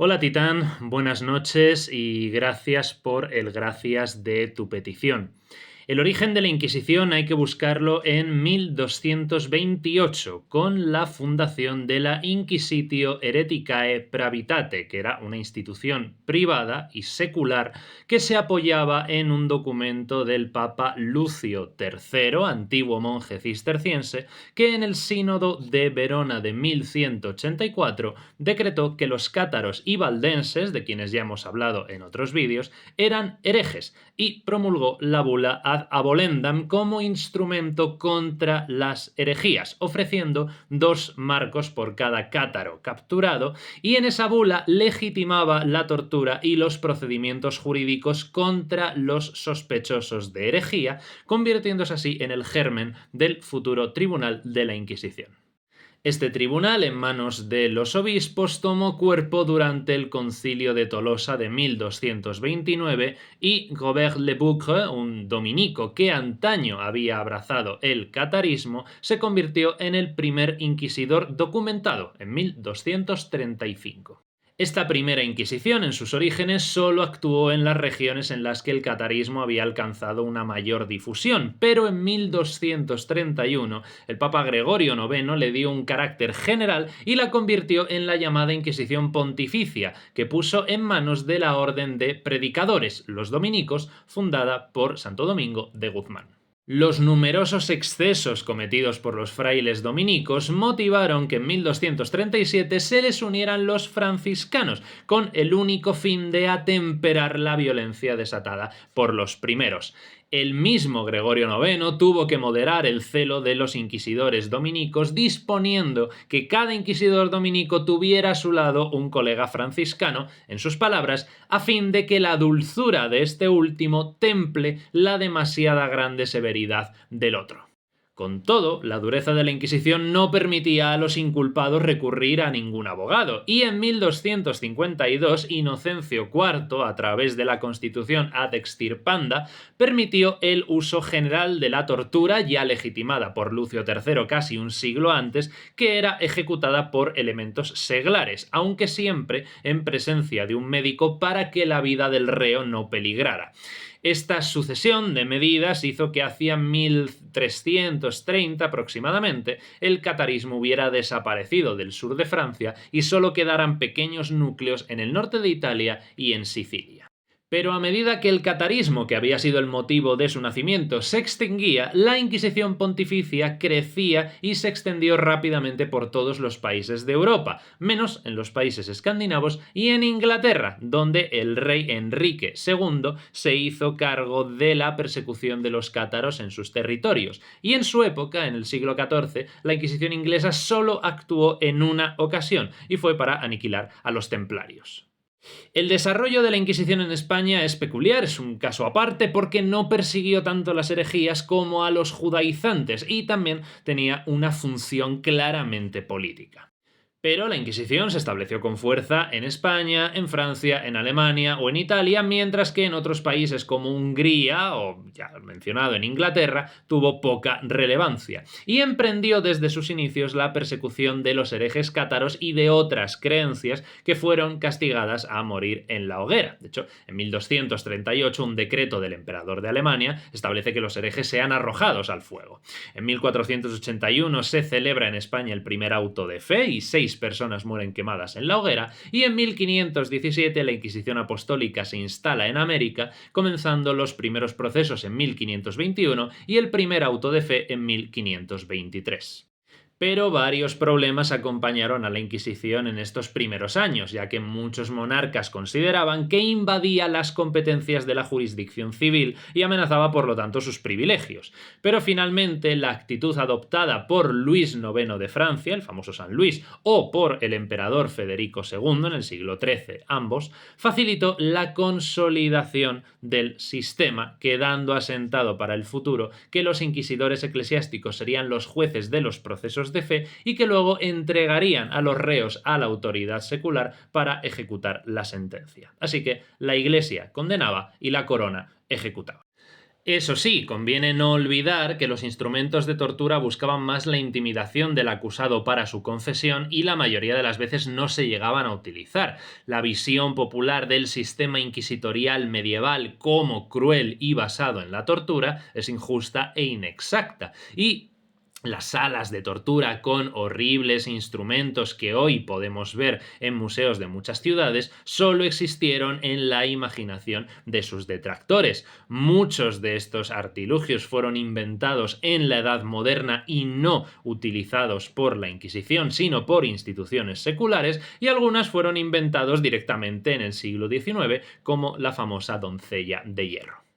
Hola Titán, buenas noches y gracias por el gracias de tu petición. El origen de la Inquisición hay que buscarlo en 1228, con la fundación de la Inquisitio Hereticae Pravitate, que era una institución privada y secular que se apoyaba en un documento del Papa Lucio III, antiguo monje cisterciense, que en el Sínodo de Verona de 1184 decretó que los cátaros y valdenses, de quienes ya hemos hablado en otros vídeos, eran herejes y promulgó la bula Ad Abolendam como instrumento contra las herejías, ofreciendo 2 marcos por cada cátaro capturado, y en esa bula legitimaba la tortura y los procedimientos jurídicos contra los sospechosos de herejía, convirtiéndose así en el germen del futuro Tribunal de la Inquisición. Este tribunal, en manos de los obispos, tomó cuerpo durante el Concilio de Tolosa de 1229 y Robert Le Boucre, un dominico que antaño había abrazado el catarismo, se convirtió en el primer inquisidor documentado en 1235. Esta primera Inquisición, en sus orígenes, solo actuó en las regiones en las que el catarismo había alcanzado una mayor difusión, pero en 1231 el Papa Gregorio IX le dio un carácter general y la convirtió en la llamada Inquisición Pontificia, que puso en manos de la Orden de Predicadores, los dominicos, fundada por Santo Domingo de Guzmán. Los numerosos excesos cometidos por los frailes dominicos motivaron que en 1237 se les unieran los franciscanos, con el único fin de atemperar la violencia desatada por los primeros. El mismo Gregorio IX tuvo que moderar el celo de los inquisidores dominicos, disponiendo que cada inquisidor dominico tuviera a su lado un colega franciscano, en sus palabras, a fin de que la dulzura de este último temple la demasiada grande severidad del otro. Con todo, la dureza de la Inquisición no permitía a los inculpados recurrir a ningún abogado, y en 1252 Inocencio IV, a través de la Constitución Ad Extirpanda, permitió el uso general de la tortura, ya legitimada por Lucio III casi un siglo antes, que era ejecutada por elementos seglares, aunque siempre en presencia de un médico para que la vida del reo no peligrara. Esta sucesión de medidas hizo que hacia 1330 aproximadamente el catarismo hubiera desaparecido del sur de Francia y solo quedaran pequeños núcleos en el norte de Italia y en Sicilia. Pero a medida que el catarismo, que había sido el motivo de su nacimiento, se extinguía, la Inquisición pontificia crecía y se extendió rápidamente por todos los países de Europa, menos en los países escandinavos y en Inglaterra, donde el rey Enrique II se hizo cargo de la persecución de los cátaros en sus territorios, y en su época, en el siglo XIV, la Inquisición inglesa solo actuó en una ocasión, y fue para aniquilar a los templarios. El desarrollo de la Inquisición en España es peculiar, es un caso aparte porque no persiguió tanto las herejías como a los judaizantes y también tenía una función claramente política. Pero la Inquisición se estableció con fuerza en España, en Francia, en Alemania o en Italia, mientras que en otros países como Hungría o, ya mencionado, en Inglaterra, tuvo poca relevancia, y emprendió desde sus inicios la persecución de los herejes cátaros y de otras creencias que fueron castigadas a morir en la hoguera. De hecho, en 1238 un decreto del emperador de Alemania establece que los herejes sean arrojados al fuego. En 1481 se celebra en España el primer auto de fe y 6 personas mueren quemadas en la hoguera, y en 1517 la Inquisición Apostólica se instala en América, comenzando los primeros procesos en 1521 y el primer auto de fe en 1523. Pero varios problemas acompañaron a la Inquisición en estos primeros años, ya que muchos monarcas consideraban que invadía las competencias de la jurisdicción civil y amenazaba por lo tanto sus privilegios. Pero finalmente la actitud adoptada por Luis IX de Francia, el famoso San Luis, o por el emperador Federico II en el siglo XIII, ambos, facilitó la consolidación del sistema, quedando asentado para el futuro que los inquisidores eclesiásticos serían los jueces de los procesos de fe y que luego entregarían a los reos a la autoridad secular para ejecutar la sentencia. Así que la Iglesia condenaba y la corona ejecutaba. Eso sí, conviene no olvidar que los instrumentos de tortura buscaban más la intimidación del acusado para su confesión y la mayoría de las veces no se llegaban a utilizar. La visión popular del sistema inquisitorial medieval como cruel y basado en la tortura es injusta e inexacta. Y las salas de tortura con horribles instrumentos que hoy podemos ver en museos de muchas ciudades solo existieron en la imaginación de sus detractores. Muchos de estos artilugios fueron inventados en la Edad Moderna y no utilizados por la Inquisición, sino por instituciones seculares, y algunas fueron inventados directamente en el siglo XIX, como la famosa doncella de hierro.